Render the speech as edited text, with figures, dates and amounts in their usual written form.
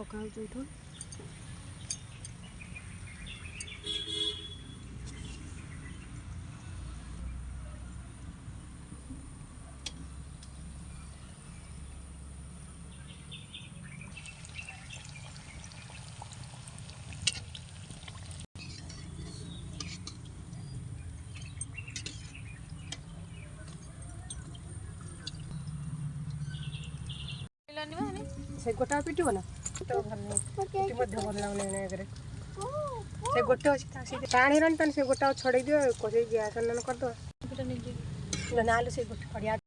पका जो से गोटा पिटिब ना तो भल पिटी मध्य भल लगने आगे से गोटे अच्छी पानी रानी तन से गोटा छड़े दियो कोसे गैस नन कर दो ना से गोटे खड़िया